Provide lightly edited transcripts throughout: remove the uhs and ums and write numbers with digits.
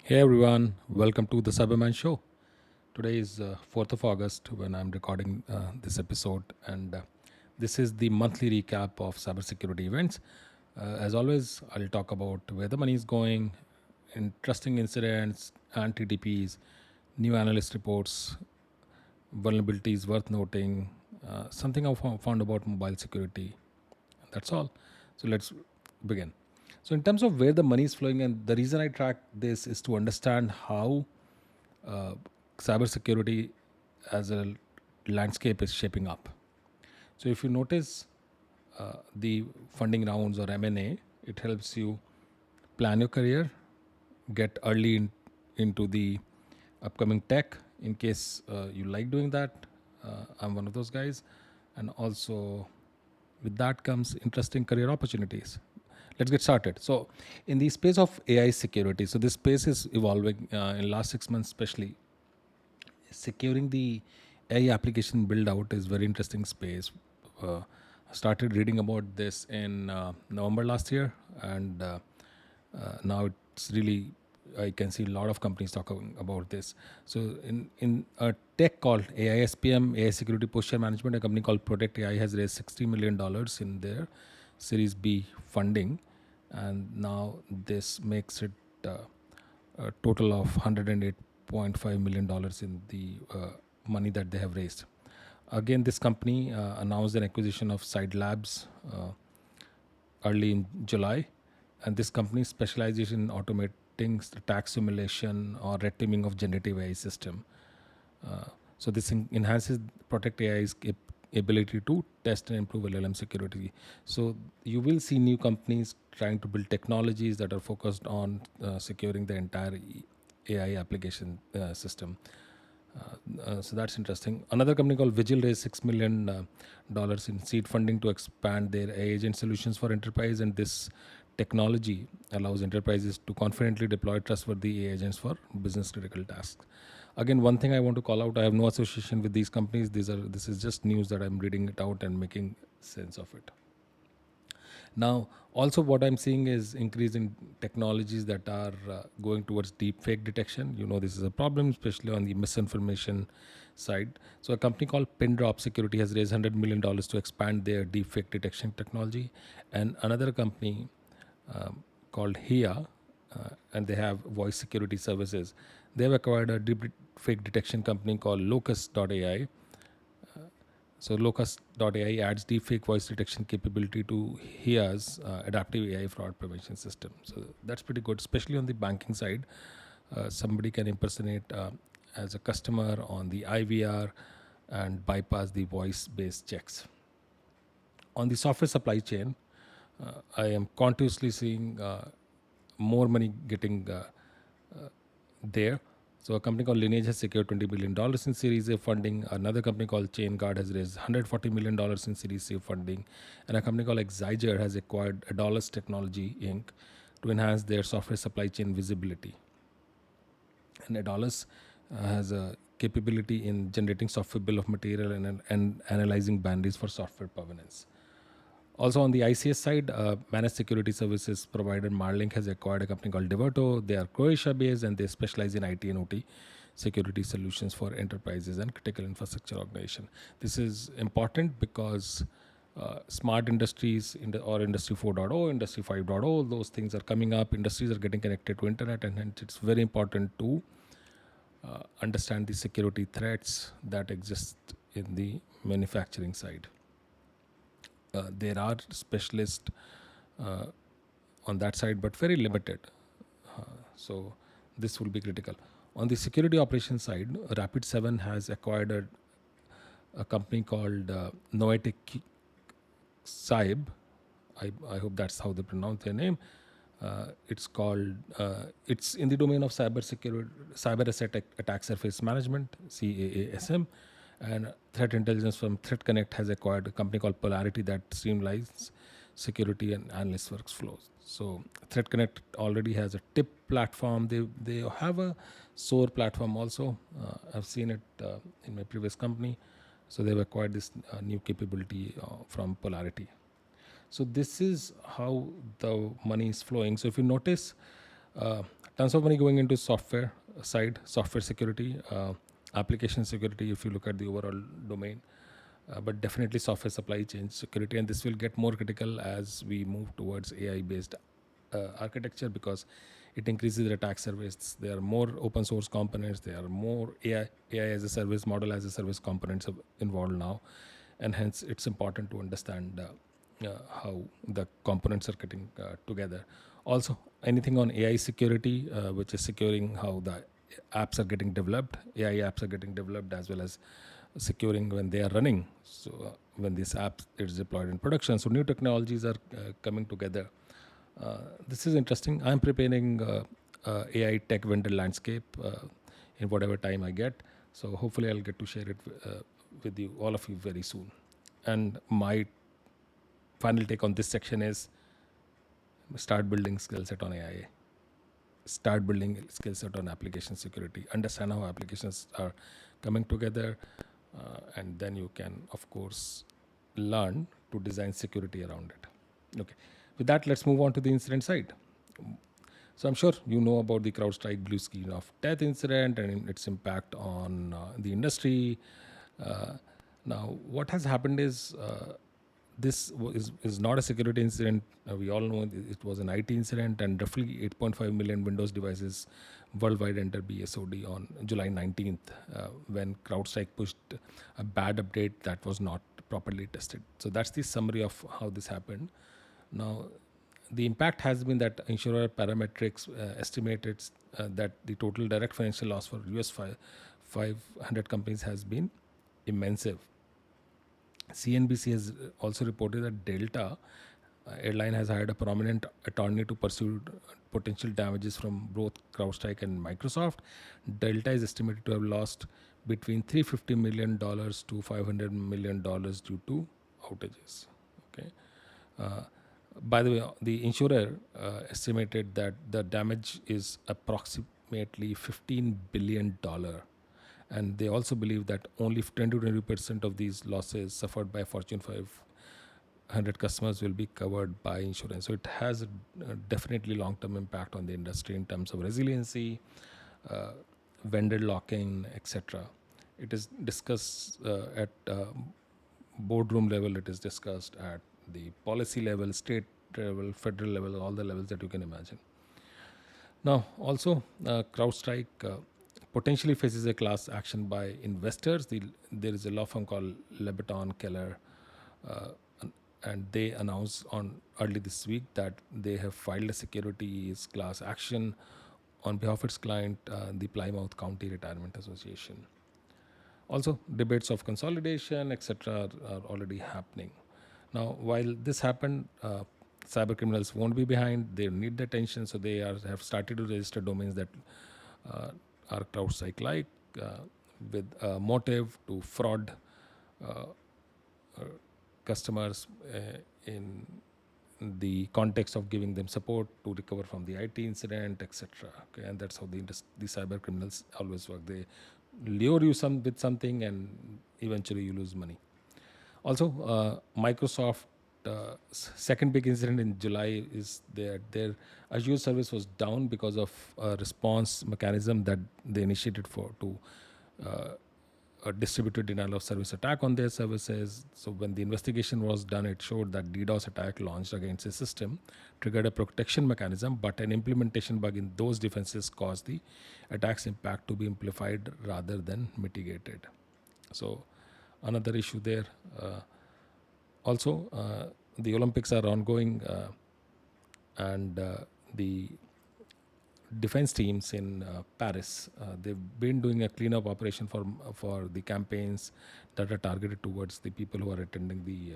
Hey everyone, welcome to the Cyberman Show. Today is 4th of August when I'm recording this episode, and this is the monthly recap of cybersecurity events. As always, I'll talk about where the money is going, interesting incidents, and TTPs, new analyst reports, vulnerabilities worth noting, something I found about mobile security. That's all. So let's begin. So, in terms of where the money is flowing, and the reason I track this is to understand how uh, cybersecurity as a landscape is shaping up. So, if you notice the funding rounds or M&A, it helps you plan your career, get early into the upcoming tech in case you like doing that. I'm one of those guys. And also, with that comes interesting career opportunities. Let's get started. So, in the space of AI security, so this space is evolving in last 6 months, especially securing the AI application build out is very interesting space. I started reading about this in November last year, and now it's really I can see a lot of companies talking about this. So in a tech called AISPM, AI Security Posture Management, a company called Protect AI has raised $60 million in their Series B funding, and now this makes it a total of $108.5 million in the money that they have raised. Again, this company announced an acquisition of Side Labs early in July, and this company specializes in automating attack simulation or red teaming of generative AI system. So this enhances Protect AI's ability to test and improve LLM security. So you will see new companies trying to build technologies that are focused on securing the entire AI application system. So that's interesting. Another company called Vigil raised $6 million in seed funding to expand their AI agent solutions for enterprise, and this technology allows enterprises to confidently deploy trustworthy AI agents for business critical tasks. Again, one thing I want to call out: I have no association with these companies. This is just news that I'm reading it out and making sense of it. Now, also what I'm seeing is increase in technologies that are going towards deep fake detection. You know, this is a problem, especially on the misinformation side. So a company called Pindrop Security has raised $100 million to expand their deep fake detection technology. And another company called HIA, and they have voice security services. They've acquired a deep fake detection company called Locus.ai. So Locus.ai adds deepfake voice detection capability to HIA's adaptive AI fraud prevention system. So that's pretty good, especially on the banking side. Somebody can impersonate as a customer on the IVR and bypass the voice-based checks. On the software supply chain, I am continuously seeing more money getting there. So a company called Lineage has secured $20 billion in Series A funding. Another company called ChainGuard has raised $140 million in Series C funding. And a company called Exiger has acquired Adolis Technology Inc. to enhance their software supply chain visibility. And Adolis has a capability in generating software bill of material and analyzing boundaries for software provenance. Also on the ICS side, managed security services provider Marlink has acquired a company called Devoto. They are Croatia-based and they specialize in IT and OT security solutions for enterprises and critical infrastructure organization. This is important because smart industries or Industry 4.0, Industry 5.0, those things are coming up. Industries are getting connected to internet, and hence it's very important to understand the security threats that exist in the manufacturing side. There are specialists uh, on that side, but very limited. So this will be critical. On the security operations side, Rapid7 has acquired a company called Noetic Saib. I hope that's how they pronounce their name. It's in the domain of cyber security, cyber asset attack surface management, CAASM, and threat intelligence from Threat Connect has acquired a company called Polarity that streamlines security and analyst workflows. So Threat Connect already has a tip platform. They have a SOAR platform also. I've seen it in my previous company. So they've acquired this new capability from Polarity. So this is how the money is flowing. So if you notice, Uh, Tons of money going into software side, software security, application security, if you look at the overall domain. But definitely software supply chain security, and this will get more critical as we move towards AI based architecture, because it increases the attack surface. There are more open source components, there are more AI as a service, model as a service components involved now, and hence it's important to understand how the components are getting together. Also, anything on AI security, which is securing how the apps are getting developed, AI apps are getting developed, as well as securing when they are running. So when this app is deployed in production, so new technologies are coming together. This is interesting. I'm preparing AI tech vendor landscape in whatever time I get. So hopefully I'll get to share it with you, all of you, very soon. And my final take on this section is start building skill set on AI. Start building skill set on application security. Understand how applications are coming together, and then you can, of course, learn to design security around it. Okay. With that, let's move on to the incident side. So I'm sure you know about the CrowdStrike blue screen of death incident and its impact on the industry. Uh, Now, what has happened is is not a security incident. We all know it was an IT incident, and roughly 8.5 million Windows devices worldwide entered BSOD on July 19th, when CrowdStrike pushed a bad update that was not properly tested. So that's the summary of how this happened. Now, the impact has been that insurer parametrics estimated that the total direct financial loss for US 500 companies has been immense. CNBC has also reported that Delta airline has hired a prominent attorney to pursue potential damages from both CrowdStrike and Microsoft. Delta is estimated to have lost between $350 million to $500 million due to outages. Okay. Uh, by the way, the insurer estimated that the damage is approximately $15 billion, and they also believe that only 10 to 20% of these losses suffered by Fortune 500 customers will be covered by insurance. So it has a definitely long-term impact on the industry in terms of resiliency, uh, vendor lock-in, etc. It is discussed at boardroom level. It is discussed at the policy level, state level, federal level, all the levels that you can imagine. Now, also, CrowdStrike potentially faces a class action by investors. There is a law firm called Lebaton Keller, uh, and they announced on early this week that they have filed a securities class action on behalf of its client, the Plymouth County Retirement Association. Also, debates of consolidation, etc., are already happening. Now, while this happened, cyber criminals won't be behind. They need the attention, so they have started to register domains that uh, are CrowdStrike like, with a motive to fraud uh, uh, customers in the context of giving them support to recover from the IT incident, etc. Okay, and that's how the cyber criminals always work. They lure you with something, and eventually you lose money. Also, Microsoft second big incident in July is their Azure service was down because of a response mechanism that they initiated for to uh, a distributed denial of service attack on their services. So when the investigation was done, it showed that DDoS attack launched against a system triggered a protection mechanism, but an implementation bug in those defenses caused the attack's impact to be amplified rather than mitigated. So another issue there. Also, the Olympics are ongoing, and the defense teams in Paris, they've been doing a cleanup operation for the campaigns that are targeted towards the people who are attending the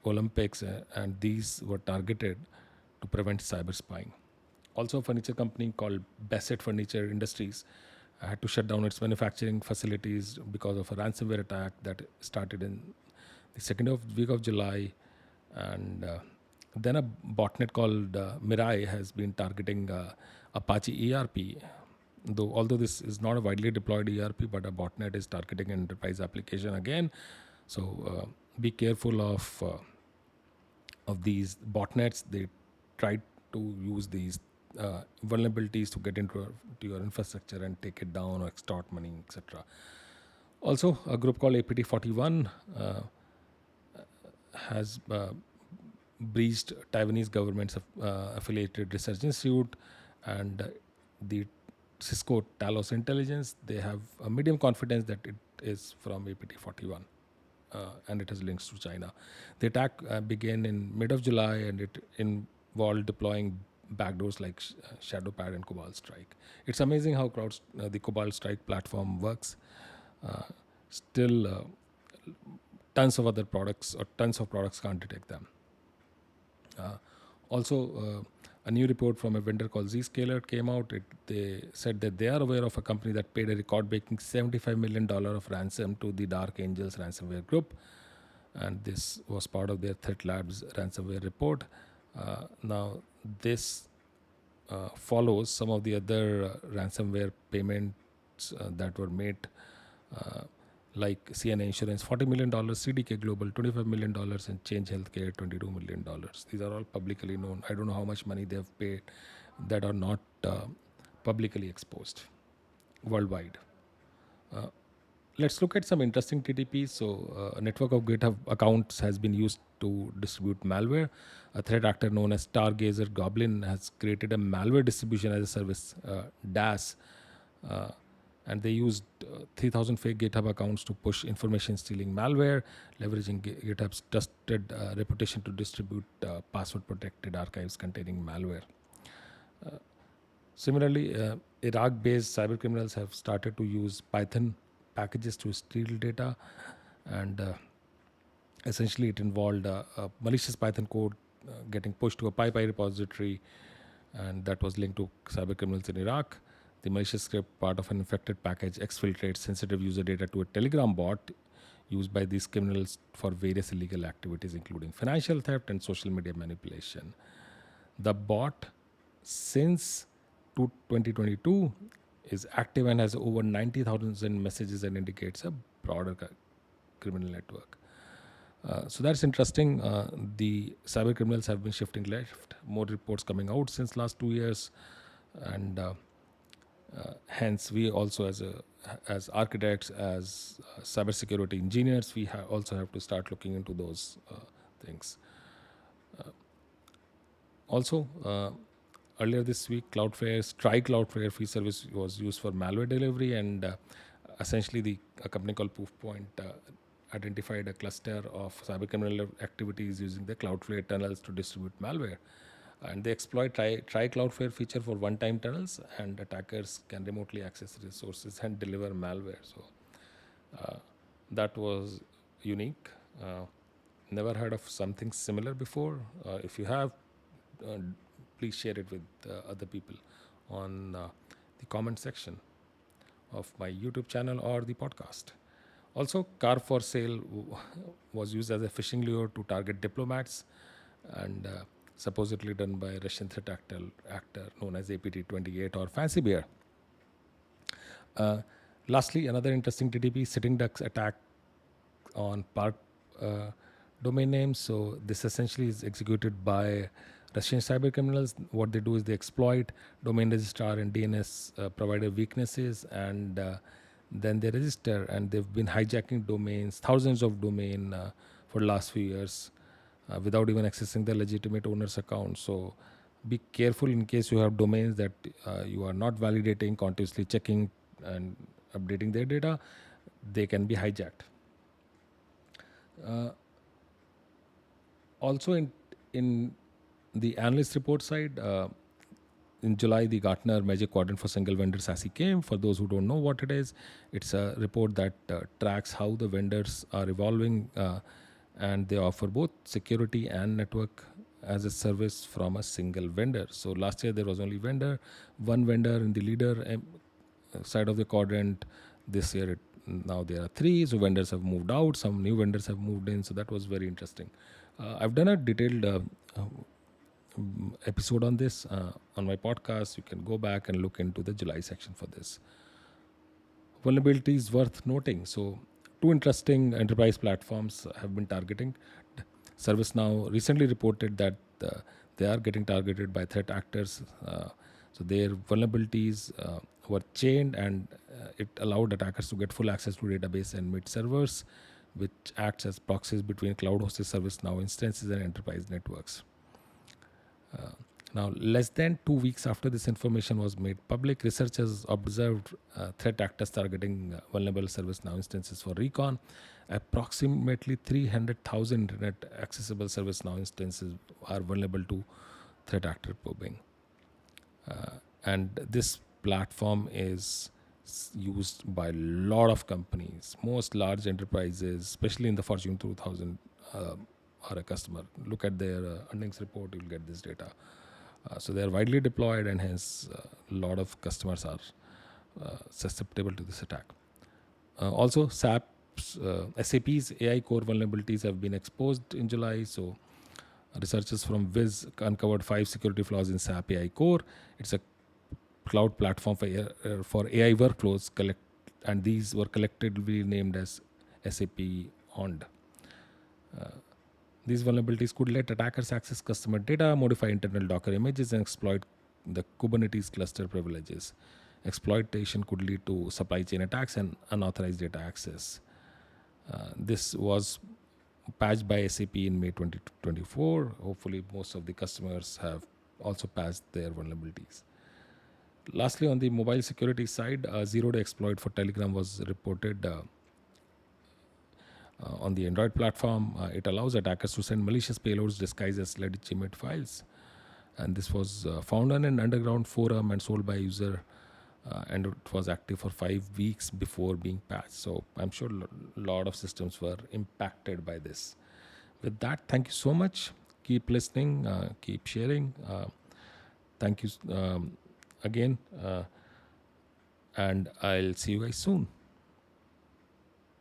Olympics, and these were targeted to prevent cyber spying. Also, a furniture company called Bassett Furniture Industries had to shut down its manufacturing facilities because of a ransomware attack that started in the week of July, and then a botnet called Mirai has been targeting Apache ERP. Although this is not a widely deployed ERP, but a botnet is targeting an enterprise application again. So be careful of these botnets. They try to use these vulnerabilities to get into to your infrastructure and take it down or extort money, etc. Also, a group called APT41 has breached Taiwanese government's affiliated research institute and the Cisco Talos intelligence. They have a medium confidence that it is from APT41 and it has links to China. The attack began in mid of July and it involved deploying backdoors like Shadowpad and Cobalt Strike. It's amazing how the Cobalt Strike platform works. Uh, Still, tons of other products or tons of products can't detect them. Uh, Also, a new report from a vendor called Zscaler came out. They said that they are aware of a company that paid a record-breaking $75 million of ransom to the Dark Angels ransomware group, and this was part of their Threat Labs ransomware report. Now, this follows some of the other ransomware payments that were made, uh, like CNA Insurance, $40 million, CDK Global, $25 million, and Change Healthcare, $22 million. These are all publicly known. I don't know how much money they have paid that are not publicly exposed worldwide. Uh, let's look at some interesting TTPs. So, a network of GitHub accounts has been used to distribute malware. A threat actor known as Stargazer Goblin has created a malware distribution as a service, DAS, uh, and they used 3,000 fake GitHub accounts to push information stealing malware, leveraging GitHub's trusted reputation to distribute password protected archives containing malware. Uh, Similarly, Iraq-based cybercriminals have started to use Python packages to steal data, and essentially it involved malicious Python code getting pushed to a PyPy repository, and that was linked to cybercriminals in Iraq. The malicious script, part of an infected package, exfiltrates sensitive user data to a Telegram bot used by these criminals for various illegal activities, including financial theft and social media manipulation. The bot, since 2022, is active and has over 90,000 messages and indicates a broader criminal network. So that's interesting. The cyber criminals have been shifting left. More reports coming out since last 2 years, and hence we also, as architects, as cybersecurity engineers, we also have to start looking into those things. Also, earlier this week, Cloudflare's Try Cloudflare free service was used for malware delivery, and essentially a company called Proofpoint identified a cluster of cybercriminal activities using the Cloudflare tunnels to distribute malware. And they exploit Try Cloudflare feature for one-time tunnels, and attackers can remotely access resources and deliver malware. So that was unique. Never heard of something similar before. If you have, uh, please share it with other people on the comment section of my YouTube channel or the podcast. Also, car for sale was used as a phishing lure to target diplomats, and supposedly done by Russian threat actor known as APT28 or Fancy Bear. Uh, Lastly, another interesting TTP, sitting ducks attack on park uh, domain names. So this essentially is executed by Russian cyber criminals. What they do is they exploit domain registrar and DNS provider weaknesses, and then they register. And they've been hijacking domains, thousands of domain for the last few years, without even accessing the legitimate owner's account. So be careful in case you have domains that you are not validating, continuously checking and updating their data. They can be hijacked. Uh, Also, in the analyst report side, in July, the Gartner Magic Quadrant for Single Vendor SASE came. For those who don't know what it is, it's a report that tracks how the vendors are evolving, and they offer both security and network as a service from a single vendor. So last year there was only one vendor in the leader side of the quadrant. This year, now there are three. So vendors have moved out. Some new vendors have moved in. So that was very interesting. I've done a detailed episode on this on my podcast. You can go back and look into the July section for this. Vulnerabilities worth noting. So, two interesting enterprise platforms have been targeting. ServiceNow recently reported that they are getting targeted by threat actors. So their vulnerabilities were chained, and it allowed attackers to get full access to database and mid servers, which acts as proxies between cloud-hosted ServiceNow instances and enterprise networks. Now, less than 2 weeks after this information was made public, researchers observed threat actors targeting vulnerable ServiceNow instances for recon. Approximately 300,000 internet accessible ServiceNow instances are vulnerable to threat actor probing. And this platform is used by a lot of companies. Most large enterprises, especially in the Fortune 2000, are a customer. Look at their earnings report, you'll get this data. So they are widely deployed, and hence a lot of customers are susceptible to this attack. Also, SAP's AI core vulnerabilities have been exposed in July. So researchers from Wiz uncovered 5 security flaws in SAP AI core. It's a cloud platform for AI workflows, and these were collectively named as SAP OND. These vulnerabilities could let attackers access customer data, modify internal Docker images, and exploit the Kubernetes cluster privileges. Exploitation could lead to supply chain attacks and unauthorized data access. This was patched by SAP in May 2024. Hopefully, most of the customers have also patched their vulnerabilities. Lastly, on the mobile security side, a zero-day exploit for Telegram was reported on the Android platform. It allows attackers to send malicious payloads disguised as legitimate files. And this was found on an underground forum and sold by a user, and it was active for 5 weeks before being patched. So I'm sure a lot of systems were impacted by this. With that, thank you so much. Keep listening, keep sharing. Thank you again, and I'll see you guys soon.